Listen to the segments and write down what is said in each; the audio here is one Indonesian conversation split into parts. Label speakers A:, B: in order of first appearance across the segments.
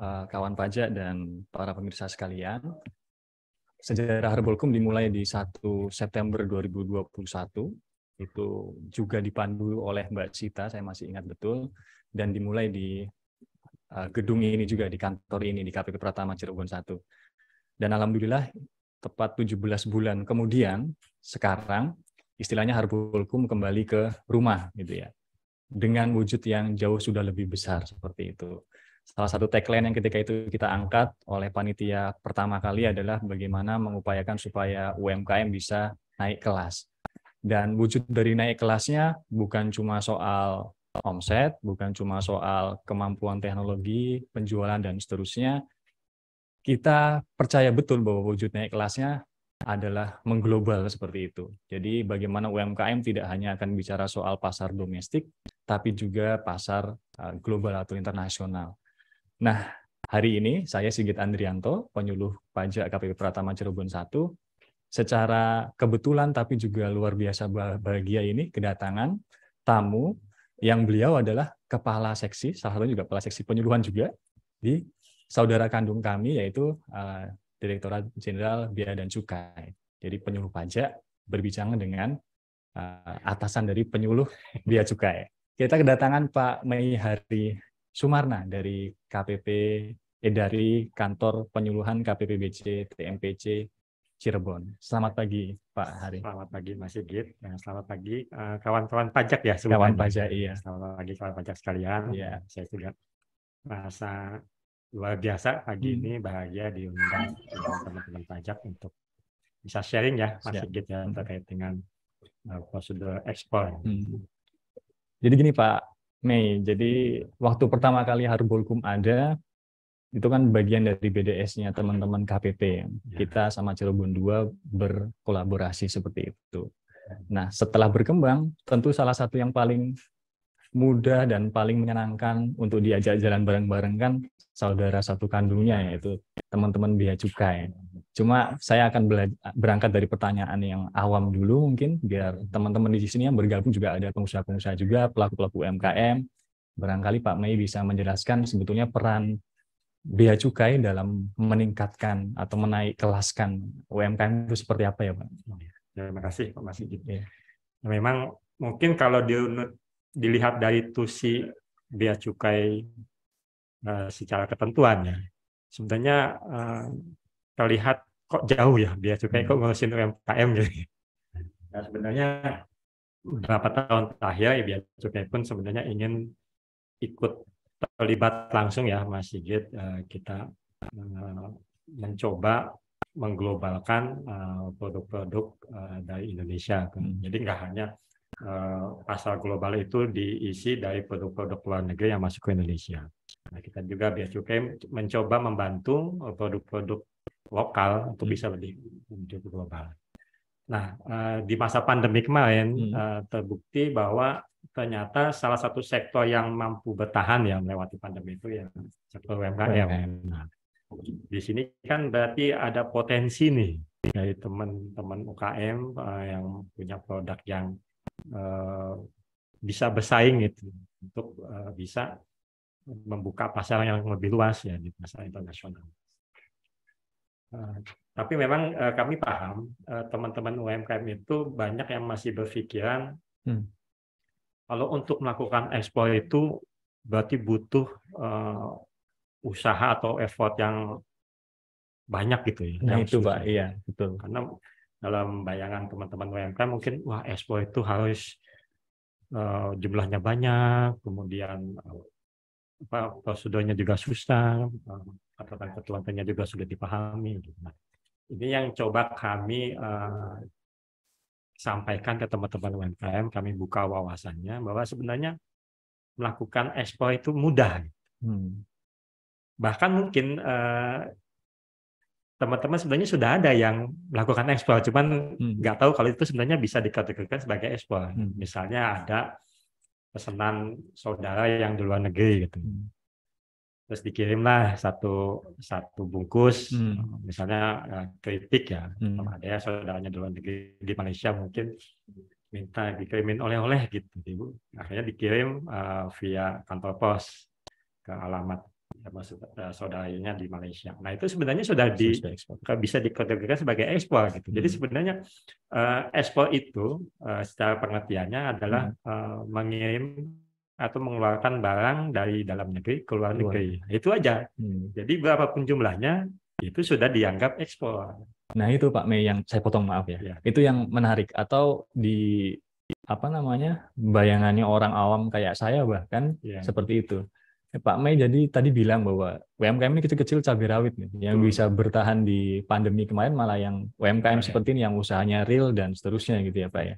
A: kawan pajak dan para pemirsa sekalian. Sejarah Harbolkum dimulai di 1 September 2021. Itu juga dipandu oleh Mbak Sita, saya masih ingat betul. Dan dimulai di gedung ini juga, di kantor ini, di KPP Pratama Cirebon 1. Dan alhamdulillah, tepat 17 bulan kemudian, sekarang istilahnya Harbolkum kembali ke rumah, gitu ya. Dengan wujud yang jauh sudah lebih besar seperti itu. Salah satu tagline yang ketika itu kita angkat oleh panitia pertama kali adalah bagaimana mengupayakan supaya UMKM bisa naik kelas. Dan wujud dari naik kelasnya bukan cuma soal omset, bukan cuma soal kemampuan teknologi, penjualan, dan seterusnya. Kita percaya betul bahwa wujud naik kelasnya adalah mengglobal seperti itu. Jadi bagaimana UMKM tidak hanya akan bicara soal pasar domestik, tapi juga pasar global atau internasional. Nah, hari ini saya Sigit Andrianto, penyuluh pajak KPP Pratama Cirebon 1, secara kebetulan tapi juga luar biasa bahagia ini kedatangan tamu yang beliau adalah kepala seksi, salah satunya juga kepala seksi penyuluhan juga di saudara kandung kami, yaitu Direktorat Jenderal Bea dan Cukai. Jadi penyuluh pajak berbicara dengan atasan dari penyuluh Bea Cukai. Kita kedatangan Pak Mei Hari Sumarna dari KPP, dari kantor penyuluhan KPPBC TMPC Cirebon. Selamat pagi Pak Hari.
B: Selamat pagi Mas Sigit. Selamat pagi kawan-kawan pajak ya sebenarnya.
A: Kawan pajak, iya.
B: Selamat pagi kawan pajak sekalian.
A: Iya.
B: Saya juga merasa luar biasa pagi ini, bahagia diundang teman-teman pajak untuk bisa sharing ya Mas Sigit ya terkait dengan prosedur ekspor.
A: Jadi gini Pak Mei, jadi waktu pertama kali Harbolkum ada, itu kan bagian dari BDS-nya teman-teman KPP. Ya. Kita sama Cirebon 2 berkolaborasi seperti itu. Nah, setelah berkembang, tentu salah satu yang paling mudah dan paling menyenangkan untuk diajak jalan bareng-bareng kan saudara satu kandungnya, yaitu teman-teman Bea Cukai. Cuma saya akan berangkat dari pertanyaan yang awam dulu mungkin, biar teman-teman di sini yang bergabung juga ada pengusaha-pengusaha juga, pelaku-pelaku UMKM. Barangkali Pak Mei bisa menjelaskan sebetulnya peran Bea Cukai dalam meningkatkan atau menaik kelaskan UMKM itu seperti apa ya Pak?
B: Terima kasih Pak Mas Sigit. Memang mungkin kalau dilihat dari tusi Bea Cukai secara ketentuan ya, sebenarnya terlihat kok jauh ya Bea Cukai kok ngurusin UMKM gitu. Nah, sebenarnya beberapa tahun terakhir ya Bea Cukai pun sebenarnya ingin ikut terlibat langsung ya Mas Sigit. Kita mencoba mengglobalkan produk-produk dari Indonesia. Jadi nggak hanya pasar global itu diisi dari produk-produk luar negeri yang masuk ke Indonesia. Nah, kita juga Bea Cukai mencoba membantu produk-produk lokal untuk bisa lebih global. Nah, di masa pandemi kemarin terbukti bahwa ternyata salah satu sektor yang mampu bertahan ya melewati pandemi itu ya sektor UMKM. Nah, di sini kan berarti ada potensi nih dari teman-teman UKM yang punya produk yang bisa bersaing gitu untuk bisa membuka pasar yang lebih luas ya di pasar internasional. Tapi memang kami paham teman-teman UMKM itu banyak yang masih berpikiran kalau untuk melakukan ekspor itu berarti butuh usaha atau effort yang banyak gitu ya.
A: Nah
B: yang
A: itu
B: susah.
A: Pak, iya betul.
B: Karena dalam bayangan teman-teman UMKM mungkin wah ekspor itu harus jumlahnya banyak, kemudian prosedurnya juga susah, aturan-aturannya juga sudah dipahami. Nah, ini yang coba kami sampaikan ke teman-teman UMKM, kami buka wawasannya bahwa sebenarnya melakukan ekspor itu mudah. Bahkan mungkin teman-teman sebenarnya sudah ada yang melakukan ekspor, cuman nggak tahu kalau itu sebenarnya bisa dikategorikan sebagai ekspor. Misalnya ada pesanan saudara yang di luar negeri gitu. Terus dikirimlah satu bungkus, misalnya keripik ya, ada ya saudaranya di luar negeri di Malaysia mungkin minta dikirimin oleh-oleh gitu, Ibu. Akhirnya dikirim via kantor pos ke alamat termasuk saudaranya di Malaysia. Nah itu sebenarnya sudah
A: ekspor.
B: bisa dikategorikan sebagai ekspor gitu. Jadi sebenarnya ekspor itu secara pengertiannya adalah mengirim atau mengeluarkan barang dari dalam negeri ke luar negeri. Itu aja. Jadi berapapun jumlahnya itu sudah dianggap ekspor.
A: Nah itu Pak Mei yang saya potong, maaf ya. Itu yang menarik, atau di apa namanya, bayangannya orang awam kayak saya bahkan seperti itu. Pak Mei jadi tadi bilang bahwa UMKM ini kecil-kecil cabai rawit nih, yang bisa bertahan di pandemi kemarin, malah yang UMKM seperti ini yang usahanya real dan seterusnya gitu ya Pak ya.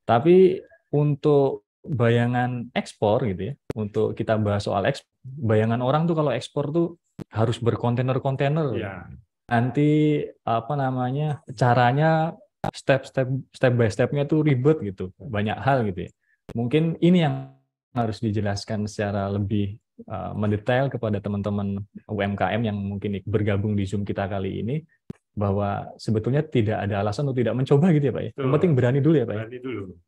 A: Tapi untuk bayangan ekspor gitu ya, untuk kita bahas soal ekspor, bayangan orang tuh kalau ekspor tuh harus berkontainer-kontainer. Nanti apa namanya, caranya step by stepnya tuh ribet gitu, banyak hal gitu ya. Mungkin ini yang harus dijelaskan secara lebih mendetail kepada teman-teman UMKM yang mungkin bergabung di Zoom kita kali ini, bahwa sebetulnya tidak ada alasan untuk tidak mencoba gitu ya Pak ya. Yang penting berani dulu ya Pak ya.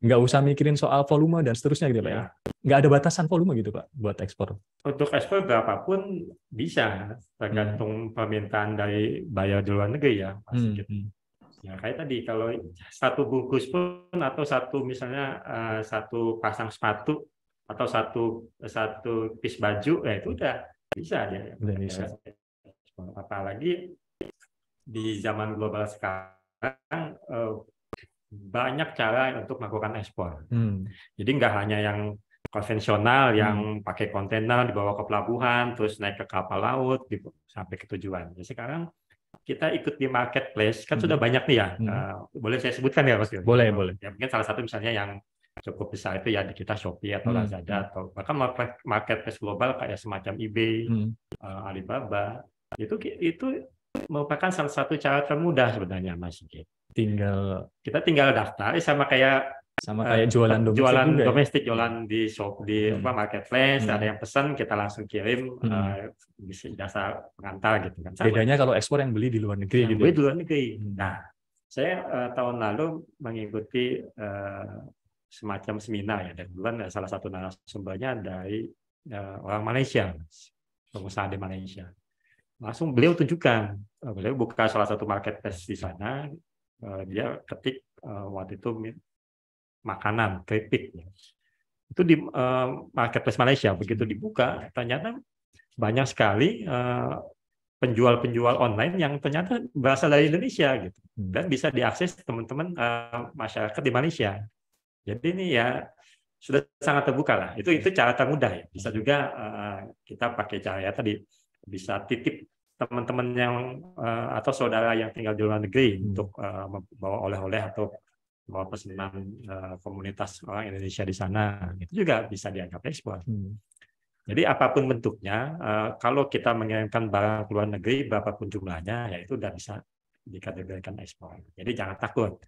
A: Nggak usah mikirin soal volume dan seterusnya gitu ya Pak ya. Nggak ada batasan volume gitu Pak buat ekspor.
B: Untuk ekspor berapapun bisa, tergantung permintaan dari buyer di luar negeri ya. Ya kayak tadi, kalau satu bungkus pun atau satu misalnya satu pasang sepatu atau satu piece baju, ya itu udah bisa dia.
A: Udah bisa.
B: Apalagi di zaman global sekarang banyak cara untuk melakukan ekspor. Jadi nggak hanya yang konvensional yang pakai kontainer dibawa ke pelabuhan terus naik ke kapal laut gitu, sampai ke tujuan. Jadi sekarang kita ikut di marketplace kan sudah banyak nih ya. Boleh saya sebutkan ya Mas?
A: Boleh.
B: Ya, mungkin salah satu misalnya yang cukup besar itu ya di kita Shopee atau Lazada atau bahkan marketplace global kayak semacam eBay, Alibaba. Itu merupakan salah satu cara termudah sebenarnya Mas. Kita tinggal daftar sama kayak
A: jualan domestik,
B: jualan di shop di marketplace, ada yang pesan kita langsung kirim jasa pengantar gitu kan.
A: Bedanya kalau ekspor yang beli di luar negeri gitu.
B: Beli di luar negeri. Nah, saya tahun lalu mengikuti semacam seminar ya, dan kebetulan salah satu narasumbernya dari orang Malaysia, pengusaha di Malaysia. Langsung beliau tunjukkan, beliau buka salah satu marketplace di sana, dia ketik waktu itu makanan, keripik. Itu di marketplace Malaysia, begitu dibuka, ternyata banyak sekali penjual-penjual online yang ternyata berasal dari Indonesia gitu, dan bisa diakses teman-teman masyarakat di Malaysia. Jadi ini ya sudah sangat terbuka lah. Itu cara termudah ya. Bisa juga kita pakai cara ya tadi, bisa titip teman-teman yang atau saudara yang tinggal di luar negeri untuk membawa oleh-oleh atau bawa pesanan komunitas orang Indonesia di sana. Itu juga bisa dianggap ekspor. Jadi apapun bentuknya, kalau kita mengirimkan barang ke luar negeri, berapapun jumlahnya, ya itu udah bisa dikategorikan ekspor. Jadi jangan takut.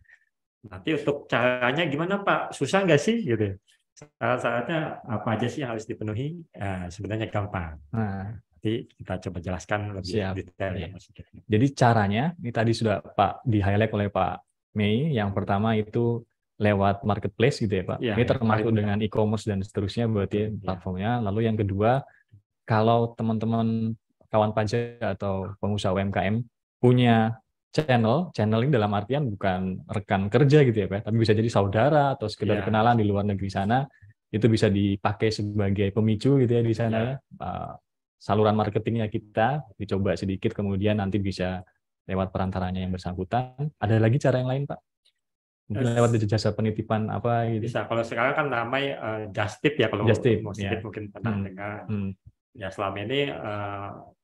B: Nanti untuk caranya gimana Pak? Susah nggak sih? Gitu. Syarat-syaratnya apa aja sih yang harus dipenuhi? Sebenarnya gampang. Nanti kita coba jelaskan lebih detail. Ya.
A: Jadi caranya, ini tadi sudah Pak di-highlight oleh Pak Mei. Yang pertama itu lewat marketplace gitu ya Pak. Ini termasuk dengan e-commerce dan seterusnya berarti platformnya. Lalu yang kedua, kalau teman-teman kawan pajak atau pengusaha UMKM punya channel ini dalam artian bukan rekan kerja gitu ya Pak, tapi bisa jadi saudara atau sekedar kenalan di luar negeri sana, itu bisa dipakai sebagai pemicu gitu ya di sana. Saluran marketingnya kita dicoba sedikit, kemudian nanti bisa lewat perantaranya yang bersangkutan. Ada lagi cara yang lain Pak? Mungkin lewat jasa penitipan apa gitu.
B: Bisa. Kalau sekarang kan namanya Just Tip ya, kalau Just Tip mungkin pernah dengar. Ya selama ini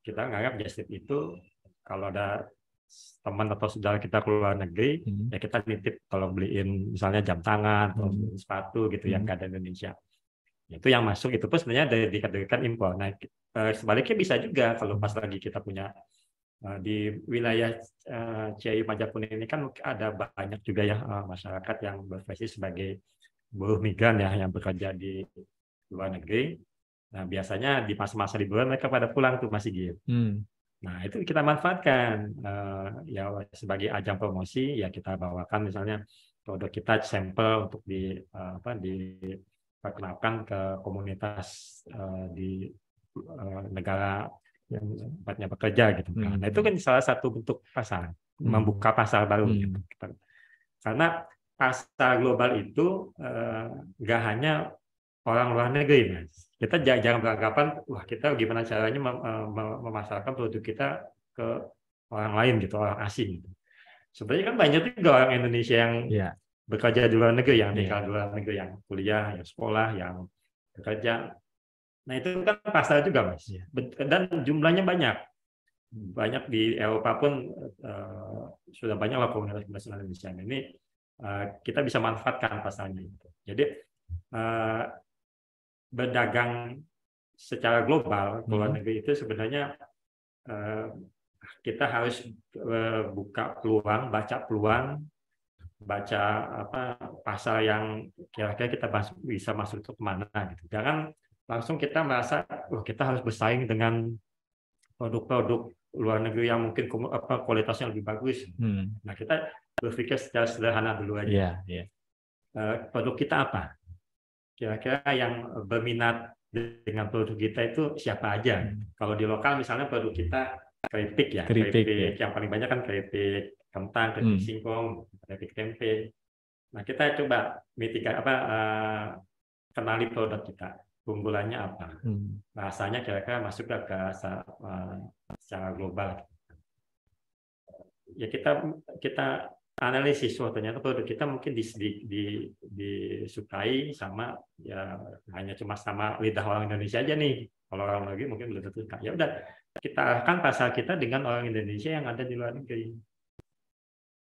B: kita nganggap Just Tip itu kalau ada teman atau saudara kita keluar negeri, ya kita nitip kalau beliin misalnya jam tangan atau sepatu gitu yang nggak ada Indonesia. Itu yang masuk itu pun sebenarnya dikategorikan impor. Nah, sebaliknya bisa juga kalau pas lagi kita punya di wilayah Ciayu Majapahit ini kan ada banyak juga ya masyarakat yang berprofesi sebagai buruh migran ya yang bekerja di luar negeri. Nah biasanya di masa-masa liburan mereka pada pulang tuh Mas Sigit. Nah itu kita manfaatkan ya sebagai ajang promosi, ya kita bawakan misalnya produk kita sampel untuk diperkenalkan ke komunitas di negara yang tempatnya bekerja gitu. Nah itu kan salah satu bentuk pasar, membuka pasar baru gitu. Karena pasar global itu nggak hanya orang luar negeri, Mas. Kita jangan beranggapan, wah kita gimana caranya memasarkan produk kita ke orang lain gitu, orang asing gitu. Sebenarnya kan banyak juga orang Indonesia yang bekerja di luar negeri, yang tinggal di luar negeri, yang kuliah, yang sekolah, yang bekerja. Nah itu kan pasar juga, Mas. Dan jumlahnya banyak. Banyak di Eropa pun sudah banyak lah komunitas Indonesia. Ini kita bisa manfaatkan pasarnya. Jadi berdagang secara global ke luar negeri itu sebenarnya kita harus buka peluang, baca pasar yang kira-kira kita bisa masuk ke mana gitu. Jangan langsung kita merasa kita harus bersaing dengan produk-produk luar negeri yang mungkin kualitasnya lebih bagus. Nah kita berpikir secara sederhana dulu aja. Produk kita apa? Kira-kira yang berminat dengan produk kita itu siapa aja? Kalau di lokal misalnya produk kita keripik ya, keripik yang paling banyak kan keripik kentang, keripik singkong, keripik tempe. Nah kita coba kenali produk kita, unggulannya apa, rasanya kira-kira masuk ke secara global. Ya kita analisis, ternyata produk kita mungkin disukai sama ya hanya cuma sama lidah orang Indonesia aja nih. Kalau orang lagi mungkin belum tentu suka. Ya udah kita arahkan pasar kita dengan orang Indonesia yang ada di luar negeri.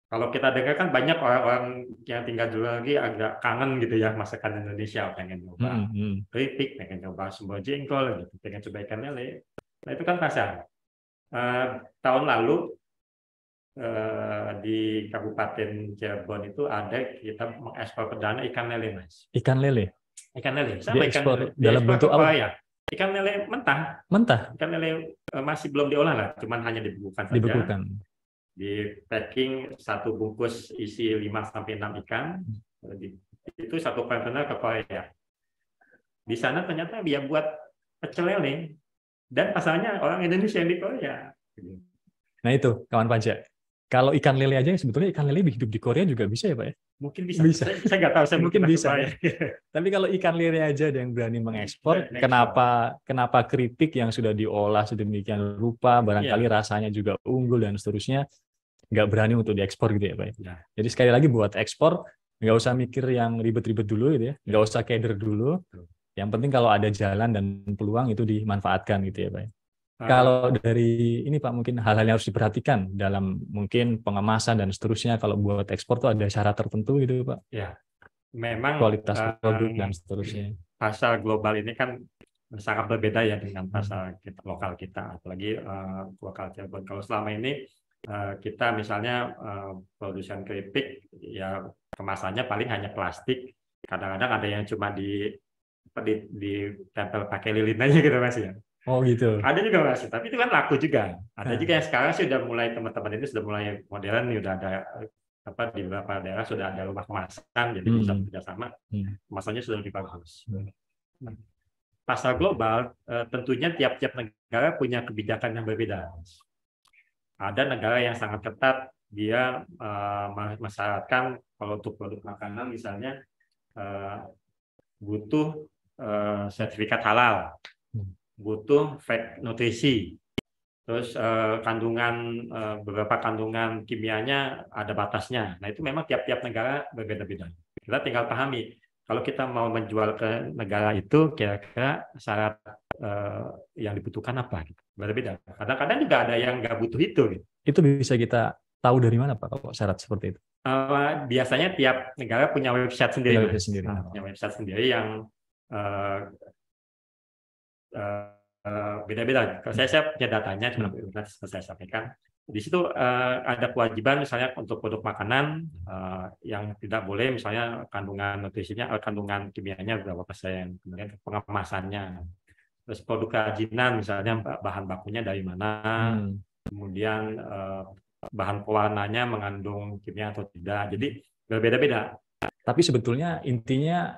B: Kalau kita dengar kan banyak orang-orang yang tinggal di luar negeri agak kangen gitu ya masakan Indonesia, pengen coba keripik, pengen coba sambal jengkol, gitu, pengen coba ikan lele. Nah itu kan pasar. Tahun lalu di Kabupaten Cirebon itu ada kita mengekspor perdana ikan lele, Mas.
A: Ikan lele.
B: Ikan lele.
A: Sama ikan lele. Dalam bentuk apa? Ya.
B: Ikan lele mentah.
A: Mentah.
B: Ikan lele masih belum diolah lah, cuman hanya dibekukan saja.
A: Dibekukan.
B: Di packing satu bungkus isi 5-6 ikan. Itu satu kontainer ke Korea. Di sana ternyata dia buat pecel lele dan pasarnya orang Indonesia yang di Korea.
A: Nah itu kawan pajak. Kalau ikan lele aja sebetulnya ikan lele hidup di Korea juga bisa ya Pak ya?
B: Mungkin bisa. Saya nggak tahu. Saya
A: mungkin bisa. Ya. Tapi kalau ikan lele aja ada yang berani mengekspor, kenapa keripik yang sudah diolah sedemikian rupa, barangkali rasanya juga unggul dan seterusnya, nggak berani untuk diekspor gitu ya Pak ya? Jadi sekali lagi buat ekspor, nggak usah mikir yang ribet-ribet dulu gitu ya, nggak usah keder dulu. Yang penting kalau ada jalan dan peluang itu dimanfaatkan gitu ya Pak ya. Kalau dari ini Pak, mungkin hal-hal yang harus diperhatikan dalam mungkin pengemasan dan seterusnya kalau buat ekspor tuh ada syarat tertentu gitu Pak?
B: Ya, memang
A: kualitas produk dan seterusnya.
B: Pasar global ini kan sangat berbeda ya dengan pasar lokal kita, apalagi lokal Cirebon. Kalau selama ini kita misalnya produsen keripik, ya kemasannya paling hanya plastik. Kadang-kadang ada yang cuma ditempel pakai lilin aja gitu Mas ya.
A: Oh gitu.
B: Ada juga Mas, tapi itu kan laku juga. Ada juga yang sekarang sih udah mulai teman-teman ini sudah mulai modern, udah ada di beberapa daerah sudah ada rumah kemasan, jadi bisa bekerjasama. Kemasannya sudah lebih bagus. Pasar global tentunya tiap-tiap negara punya kebijakan yang berbeda. Ada negara yang sangat ketat, dia mensyaratkan kalau untuk produk makanan misalnya butuh sertifikat halal, butuh fak nutrisi, terus beberapa kandungan kimianya ada batasnya. Nah itu memang tiap-tiap negara berbeda-beda. Kita tinggal pahami kalau kita mau menjual ke negara itu kira-kira syarat yang dibutuhkan apa gitu. Berbeda. Kadang-kadang juga ada yang nggak butuh itu. Gitu.
A: Itu bisa kita tahu dari mana Pak kalau syarat seperti itu?
B: Biasanya tiap negara punya website sendiri.
A: Punya
B: website sendiri yang beda-beda. Kalau saya punya datanya, cuma saya sampaikan. Di situ ada kewajiban misalnya untuk produk makanan yang tidak boleh misalnya kandungan nutrisinya, kandungan kimianya berapa persen, kemudian pengemasannya, terus produk kerajinan misalnya bahan bakunya dari mana, kemudian bahan pewarnanya mengandung kimia atau tidak. Jadi berbeda-beda.
A: Tapi sebetulnya intinya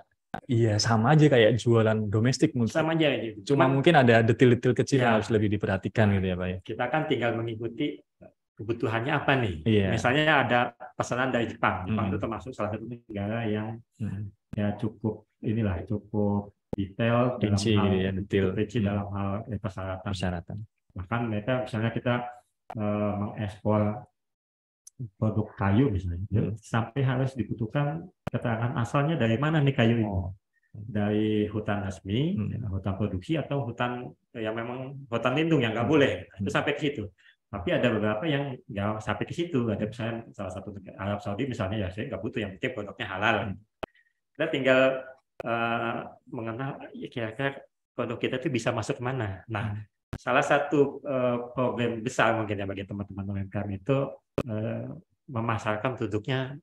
A: iya sama aja kayak jualan domestik mungkin.
B: Sama aja gitu.
A: Cuma mungkin ada detil-detil kecil yang
B: Ya.
A: harus lebih diperhatikan gitu ya Pak ya.
B: Kita kan tinggal mengikuti kebutuhannya apa nih.
A: Iya.
B: Misalnya ada pesanan dari Jepang. Jepang itu termasuk salah satu negara yang ya cukup detail dalam
A: Rinci
B: hal
A: gitu ya, detil.
B: dalam hal persyaratan. Bahkan mereka misalnya kita mengekspor produk kayu misalnya, sampai harus dibutuhkan keterangan asalnya dari mana nih kayu ini. Dari hutan resmi, hutan produksi, atau hutan yang memang hutan lindung yang nggak boleh. Itu sampai ke situ. Tapi ada beberapa yang nggak sampai ke situ. Ada misalnya salah satu negara Arab Saudi misalnya, ya saya nggak butuh, yang penting produknya halal. Kita tinggal mengenal kira-kira produk kita itu bisa masuk kemana. Nah, salah satu problem besar mungkin ya bagi teman-teman UMKM itu memasarkan produknya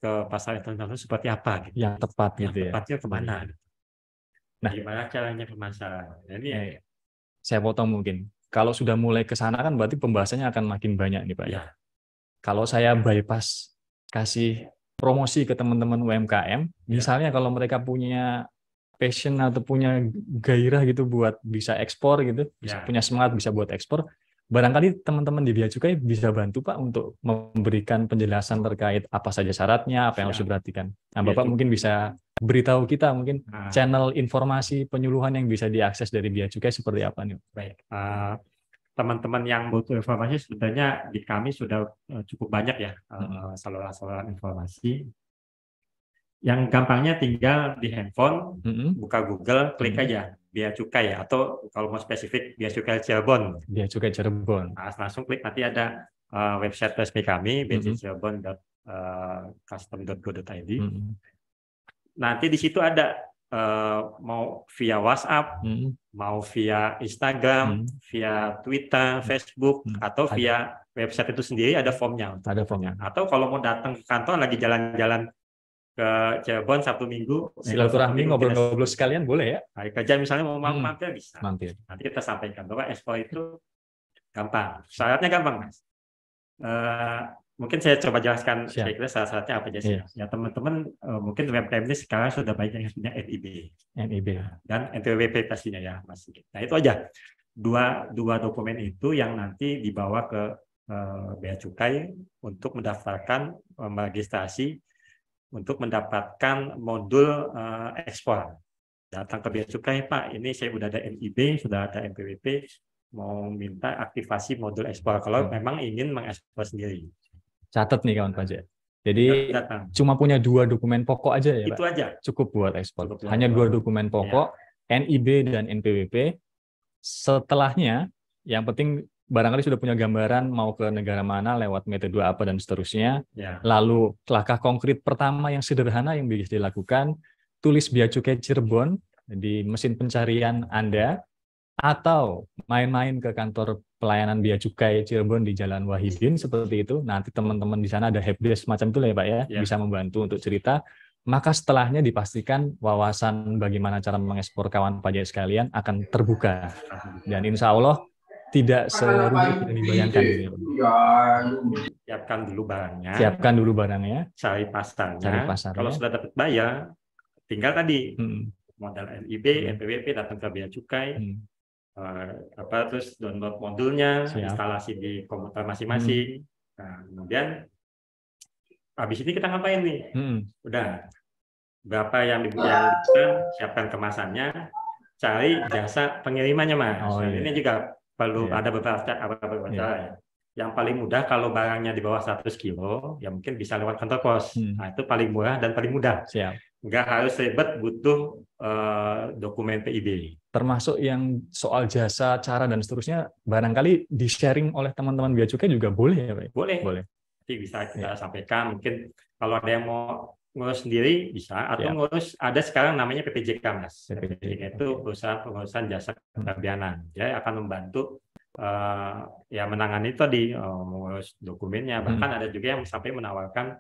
B: ke pasar internasional seperti apa gitu.
A: Yang tepat gitu ya.
B: Tepatnya kemana?
A: Nah,
B: gimana caranya pemasaran? Ini
A: saya potong mungkin. Kalau sudah mulai ke sana kan berarti pembahasannya akan makin banyak nih Pak ya. Kalau saya bypass kasih promosi ke teman-teman UMKM, misalnya kalau mereka punya passion atau punya gairah gitu buat bisa ekspor gitu, bisa punya semangat bisa buat ekspor, barangkali teman-teman di Bea Cukai bisa bantu Pak untuk memberikan penjelasan terkait apa saja syaratnya, apa yang harus diperhatikan. Nah, Bapak mungkin bisa beritahu kita mungkin channel informasi penyuluhan yang bisa diakses dari Bea Cukai seperti apa nih?
B: Baik, teman-teman yang butuh informasi sebenarnya di kami sudah cukup banyak ya saluran-saluran informasi. Yang gampangnya tinggal di handphone, buka Google, klik aja Bea Cukai, atau kalau mau spesifik Bea Cukai Cirebon.
A: Bea Cukai Cirebon.
B: Nah, langsung klik, nanti ada website resmi kami, beacukai.custom.go.id. Nanti di situ ada mau via WhatsApp, mau via Instagram, via Twitter, Facebook, atau via website itu sendiri ada formnya.
A: Ada formnya.
B: Atau kalau mau datang ke kantor lagi jalan-jalan ke Cirebon Sabtu Minggu,
A: silaturahmi ngobrol-ngobrol sekalian boleh ya?
B: Hari kerja misalnya mau mampir bisa.
A: Mampir.
B: Nanti kita sampaikan bahwa ekspor itu gampang, syaratnya gampang Mas. Mungkin saya coba jelaskan saya kira syarat-syaratnya apa aja sih. Ya teman-teman mungkin UMKM ini sekarang sudah banyak yang punya NIB dan NPWP pastinya ya Mas. Nah itu aja dua dokumen itu yang nanti dibawa ke Bea Cukai untuk mendaftarkan registrasi untuk mendapatkan modul ekspor. Datang ke Bea Cukai, Pak, ini saya sudah ada NIB, sudah ada NPWP, mau minta aktivasi modul ekspor kalau memang ingin mengekspor sendiri.
A: Catat nih kawan pajak. Jadi cuma punya 2 dokumen pokok aja ya Pak?
B: Itu aja.
A: Cukup buat ekspor. Hanya 2 dokumen pokok, NIB dan NPWP. Setelahnya, yang penting barangkali sudah punya gambaran mau ke negara mana, lewat metode apa, dan seterusnya. Lalu langkah konkret pertama yang sederhana yang bisa dilakukan, tulis Bea Cukai Cirebon di mesin pencarian Anda, atau main-main ke kantor pelayanan Bea Cukai Cirebon di Jalan Wahidin, seperti itu. Nanti teman-teman di sana ada helpdesk semacam itu lah ya Pak ya, bisa membantu untuk cerita. Maka setelahnya dipastikan wawasan bagaimana cara mengekspor kawan pajak sekalian akan terbuka. Dan insya Allah tidak serumit yang dibayangkan.
B: Siapkan dulu barangnya.
A: Siapkan dulu barangnya.
B: Cari pasarnya. Kalau sudah dapat bayar, tinggal tadi modal NIB, NPWP, datang ke Bea Cukai, terus download modulnya, instalasi di komputer masing-masing. Nah, kemudian habis ini kita ngapain nih? Udah berapa yang dibutuhkan, siapkan kemasannya, cari jasa pengirimannya Mas. Ini juga perlu ada beberapa cara. Yang paling mudah kalau barangnya di bawah 100 kilo, ya mungkin bisa lewat kantor pos. Nah, itu paling murah dan paling mudah. Nggak harus ribet, butuh dokumen PIB.
A: Termasuk yang soal jasa, cara, dan seterusnya, barangkali di-sharing oleh teman-teman Bea Cukai juga boleh ya Pak?
B: Boleh. Nanti bisa kita sampaikan, mungkin kalau ada yang mau ngurus sendiri bisa, atau ngurus, ada sekarang namanya PPJK Mas. PPJK itu perusahaan pengurusan jasa kepabeanan. Dia akan membantu ya menangani tadi mengurus dokumennya, bahkan ada juga yang sampai menawarkan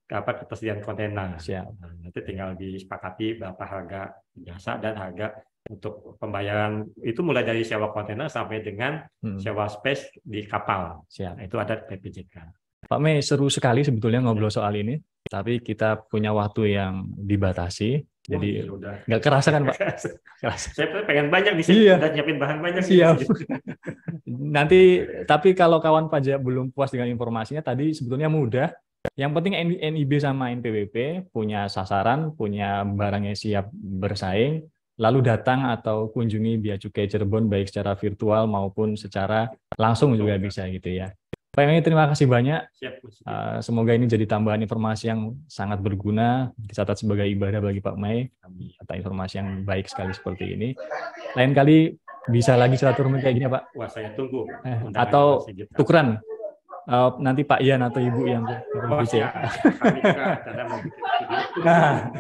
B: ketersediaan kontainer. Nanti tinggal disepakati berapa harga jasa dan harga untuk pembayaran, itu mulai dari sewa kontainer sampai dengan sewa space di kapal. Nah, itu ada PPJK.
A: Pak Mei, seru sekali sebetulnya ngobrol soal ini. Tapi kita punya waktu yang dibatasi, jadi
B: udah.
A: nggak kerasa kan Pak?
B: Saya pengen banyak di sini,
A: Iya.
B: udah nyiapin bahan banyak.
A: Siap. Nanti, tapi kalau kawan pajak belum puas dengan informasinya, tadi sebetulnya mudah. Yang penting NIB sama NPWP punya sasaran, punya barang yang siap bersaing, lalu datang atau kunjungi Bea Cukai Cirebon baik secara virtual maupun secara langsung juga bisa gitu ya. Pak Mei, terima kasih banyak. Semoga ini jadi tambahan informasi yang sangat berguna, dicatat sebagai ibadah bagi Pak Mei, atas informasi yang baik sekali seperti ini. Lain kali bisa lagi silaturahmi kayak gini Pak.
B: Wah, saya tunggu.
A: Atau tukeran. Nanti Pak Ian atau Ibu yang
B: bisa.
A: Nah,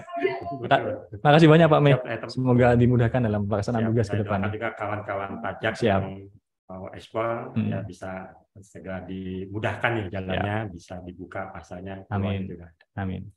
A: makasih banyak Pak Mei. Semoga dimudahkan dalam pelaksanaan tugas ke depan.
B: Juga kawan-kawan pajak yang mau ekspor ya bisa segera dimudahkan nih jalannya, bisa dibuka pasarnya.
A: Amin. Amin.